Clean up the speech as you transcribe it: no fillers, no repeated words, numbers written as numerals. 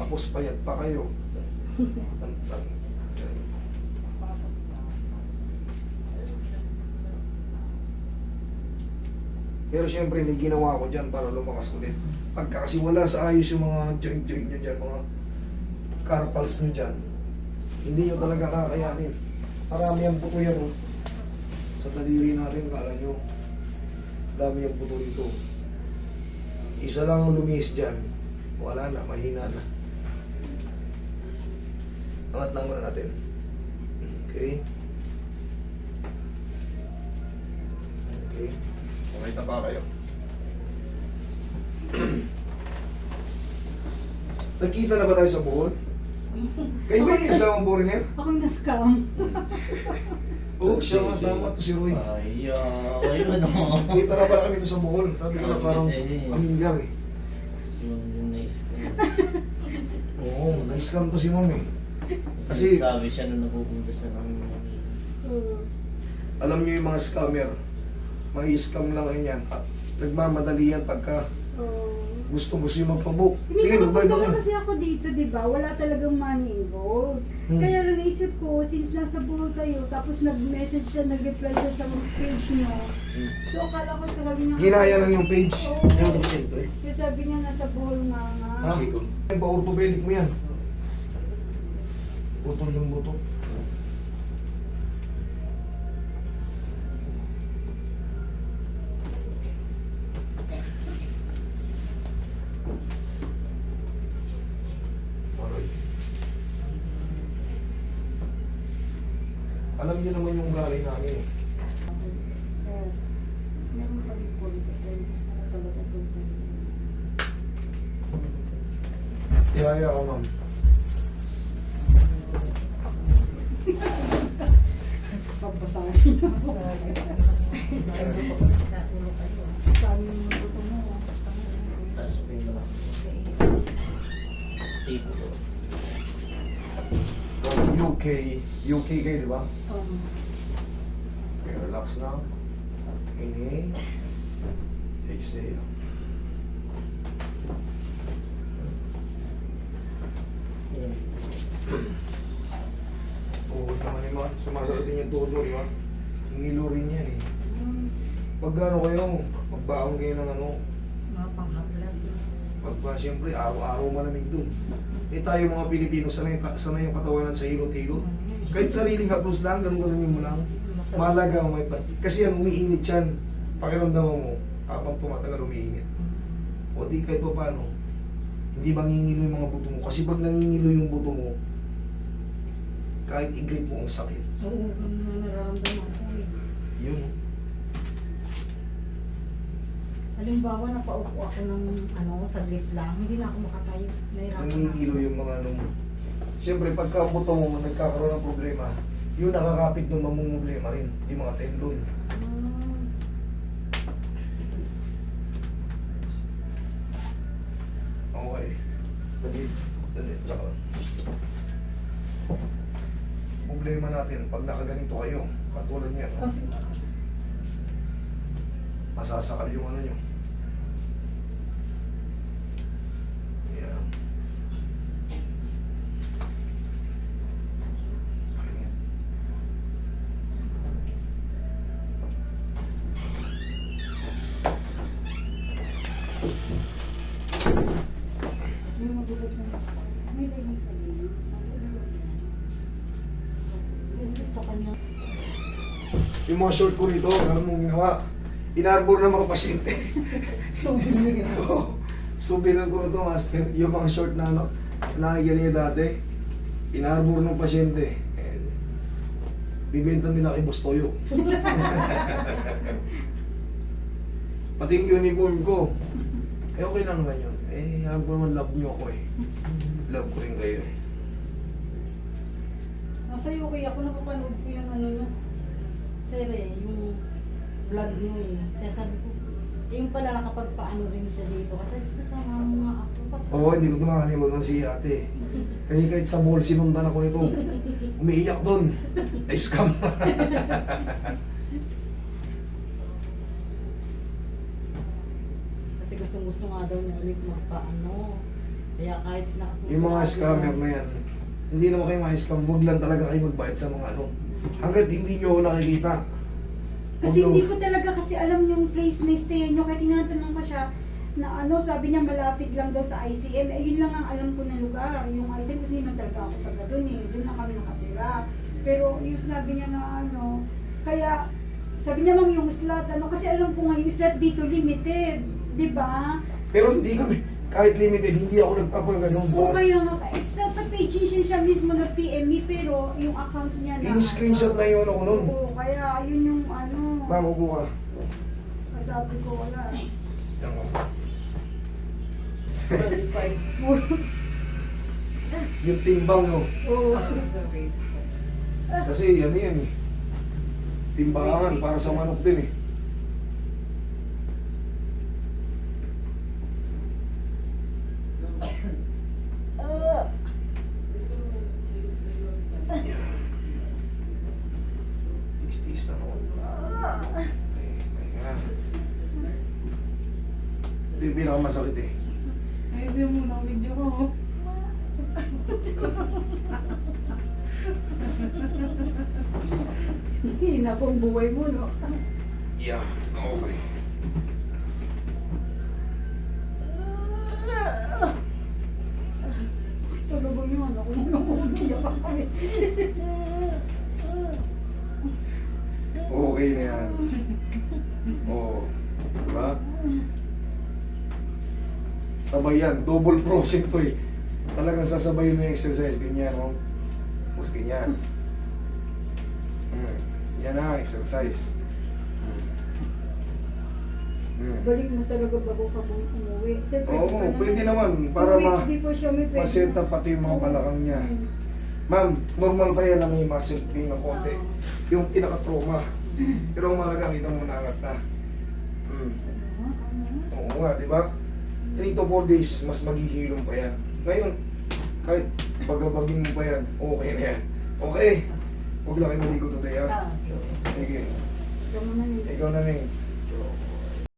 tapos payat pa kayo. Tantang. Pero syempre may ginawa ko dyan para lumakas ulit. Pagka kasi wala sa ayos yung mga joint-joint nyo dyan, mga carpals nyo dyan, hindi nyo talaga kakayanin. Marami ang buto yan, oh. Sa daliri natin, kala nyo, dami ang buto dito. Isa lang ang lumihis dyan, wala na, mahina na. Angat lang muna natin. Okay? Okay. Okay, tapa kayo. Nagkita na ba tayo sa buhol? Kayo ba yung isang foreigner? Ako yung na-scam. Oo, siya nga, tama to si Roy. Ay, ayun ano. Kita na pala kami doon sa buhol. Sabi ko na parang pamilya eh. Yung nice ko. Oo, na-scam to si mom eh. Kasi- sabi siya nung napupunta sa nang Alam niyo yung mga scammer, mga scam lang yan at nagmamadali yan pagka gusto yung magpabook. Hindi Sige, magbayad nakapunta ako. kasi ako dito, di ba? Wala talagang money involved. Kaya lang naisip ko, since nasa buhol kayo, tapos nag-message siya, nag-reply siya sa page niyo. So, akala ko sabi niya... Ginaya lang yung page. Oo. Yan, siyempre. Kasi sabi niya, nasa buhol nga nga. Ha? Yung pa-orthopedic mo yan. Putol yung buto. Aray. Alam niyo naman yung galing namin eh. Sir, meron pa rin politik. Pero gusto ko talaga ito. Tihaya ka, ma'am. Pagbasahin na po. Sabi mo yung buto mo. tapos yung mga tipo ko. UK. UK kayo, di ba? Um, Okay, relax na. Inhale. Exhale. Yun. Tuhod naman yung mga sumasakit din yung tuhod mo, di ba? Ngilo rin yan eh. Pag ano kayo, magbaon kayo ng ano, mga panghaplas na. pagba siyempre araw-araw malamig dun. Eh tayo mga Pilipino, sanay yung katawan sa hilot-hilot. Kahit sariling haplos lang, ganun-ganunin mo lang. Malaga may pa. Kasi yan, umiinit yan. Pakiramdaman mo, habang tumatagal umiinit. O di kahit pa paano, hindi mangingilo yung mga buto mo. Kasi pag nangingilo yung buto mo, kahit i-grip mo ang sakit. Oo, ang nararamdaman ko eh. Yun. Halimbawa, napaupo ako ng saglit lang, hindi na ako makatayo. Nahirapan Nangingilo ako. yung mga ano mo. Siyempre, pagka ang buto mo nagkakaroon ng problema, yung nakakapit ng mamumblema rin, yung mga tendon. Okay. Dali, saka. Problema natin, pag nakaganito kayo, katulad niya, no? Kasi, Masasakal yung ano nyo. Yeah. yung magulat na, may leggings ka din. Sa kanya. Yung mga short ko rito, alam mong ginawa, inarbor ng mga pasyente. So, binigyan ako. Oo. Souvenir ko na ito, master. Yung mga short na ano, nakikita niyo dati, inarbor ng pasyente. Eh, bibenta nila kay Boss Toyo. Pati yung uniform ko, eh okay lang naman yun. Eh, alam ko naman love niyo ako eh. Love ko rin kayo eh. Nasa UK ako, napapanood ko yung nyo. Sir yung vlog nyo eh. Kaya sabi ko, yung pala nakapagpaano rin siya dito. Kasi kasama mo nga ako. Oo, hindi ko tumakalimutan si ate. Kasi kahit sa mall, sinundan ako nito. Umiiyak doon. Na-scam. Kasi gustong-gusto nga daw niya ulit magpaano. Kaya kahit sinakas Yung mga scammer na yan, hindi naman kayo ma-scam, huwag lang talaga kayo magbayad sa mga ano. Hanggat hindi nyo ako nakikita. Kasi hindi ko talaga kasi alam yung place na stay nyo. Kaya tinatanong ko siya na ano, sabi niya malapit lang daw sa ICM. Eh, yun lang ang alam ko na lugar. Yung ICM kasi hindi man talaga ako taga doon eh. Doon na kami nakatira. Pero yung sabi niya na ano, kaya sabi niya mang yung slot, ano, kasi alam ko nga yung slot dito limited. Di ba? Pero hindi kami, kahit limited, hindi ako nagpapaganong O buwan. kaya nga, sa page siya mismo na PME, pero yung account niya na... In-screenshot na yun ako nun. Oo, kaya yun yung ano... Ma'am, upo ka. Sabi ko, wala. Yan ko. qualified. Yung timbang, no? Oo. Kasi ano yan eh. Timbangan para sa manok din eh. Tiis-tiis na ako. Pahinga. Ito yung pinakamasakit eh. Ayusin mo na video ko. Hina pong buhay mo, no? Yeah, okay. Talaga yun, ako umiyak kami. Okay na yan. Oo. Diba? Sabay yan. Double process to eh. Talagang sasabayin mo yung exercise. Ganyan, no? Tapos ganyan. Yan na, exercise. Balik mo talaga bago ka umuwi. Sir, Oo, ka pwede naman. Para 2 weeks before siya may pwede. ma-set up pati yung mga balakang niya. Ma'am, normal pa yan na may muscle pain ng konti. Yung pinaka-trauma. Pero ang malaga, kita mo naangat na. Oo nga, di ba? 3 to 4 days, mas maghihilom pa yan. Ngayon, kahit pagabagin mo pa yan, okay na yan. Okay. Huwag lang kayo maligo today, ha? Ah, Sige. ikaw naman eh. Ikaw na, Ning.